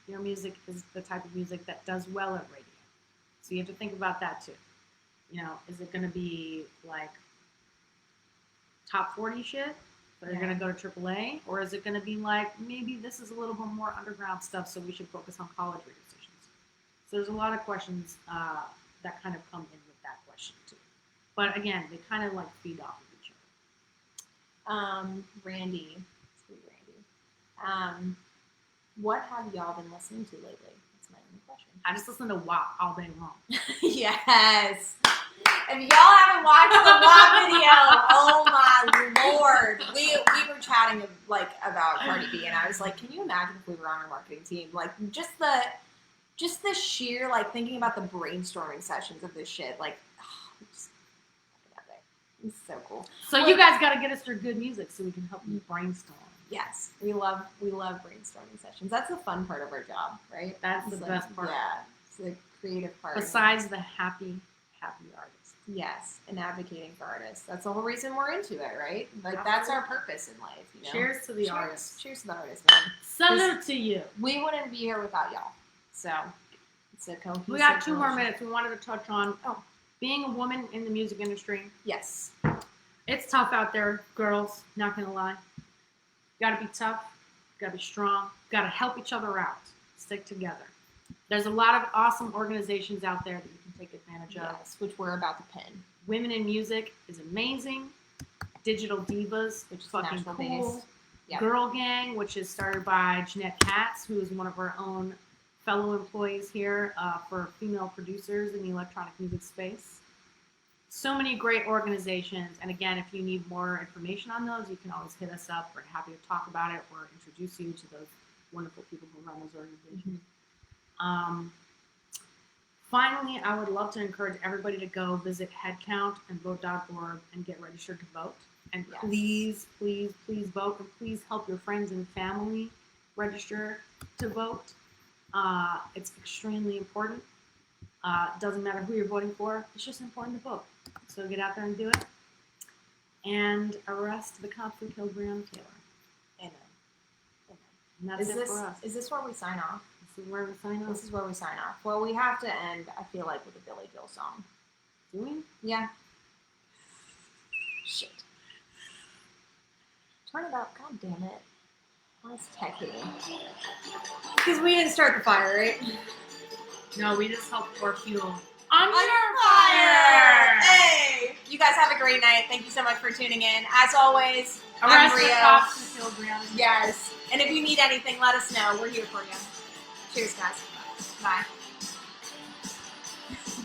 your music is the type of music that does well at radio. So you have to think about that too. You know, is it going to be like top 40 shit that are going to go to AAA? Or is it going to be like, maybe this is a little bit more underground stuff, so we should focus on college radio stations? So there's a lot of questions that kind of come in with that question too. But again, they kind of like feed off of each other. Randy, sweet Randy. What have y'all been listening to lately? That's my only question. I just listen to WAP all day long. Yes. If y'all haven't watched the WAP video, oh my lord. We were chatting like about Cardi B, and I was like, can you imagine if we were on our marketing team? Like just the sheer like thinking about the brainstorming sessions of this shit. Like, just it's so cool. So you guys got to get us your good music so we can help you brainstorm. Yes, we love brainstorming sessions. That's the fun part of our job, right? That's the best part. Yeah, it's the creative part. Besides the happy artists. Yes, and advocating for artists. That's the whole reason we're into it, right? Like that's our purpose in life. You know? Cheers to the artists. Cheers to the artists, man. Salute to you. We wouldn't be here without y'all. So it's a cohesive. We got 2 more minutes. We wanted to touch on being a woman in the music industry. Yes. It's tough out there, girls, not gonna lie. You gotta be tough, you gotta be strong, you gotta help each other out, stick together. There's a lot of awesome organizations out there that you can take advantage of. Yes, which we're about to pin. Women in Music is amazing. Digital Divas, which is fucking cool. Yep. Girl Gang, which is started by Jeanette Katz, who is one of our own fellow employees here for female producers in the electronic music space. So many great organizations, and again, if you need more information on those, you can always hit us up. We're happy to talk about it or introduce you to those wonderful people who run those organizations. Finally, I would love to encourage everybody to go visit headcount and vote.org and get registered to vote. And please, please, please vote, and please help your friends and family register to vote. It's extremely important. Doesn't matter who you're voting for. It's just important to vote. So get out there and do it. And arrest the cops who killed Breonna Taylor. Amen. And that's it for us. Is this where we sign off? This is where we sign off? This is where we sign off. Well, we have to end, I feel like, with a Billy Joel song. Do we? Yeah. Shit. Turn it up. God damn it. That's techie. Because we didn't start the fire, right? No, we just helped pour fuel on your fire! Hey! You guys have a great night. Thank you so much for tuning in. As always, arrest I'm Rio. the cops who killed Breonna. Yes. And if you need anything, let us know. We're here for you. Cheers, guys. Bye.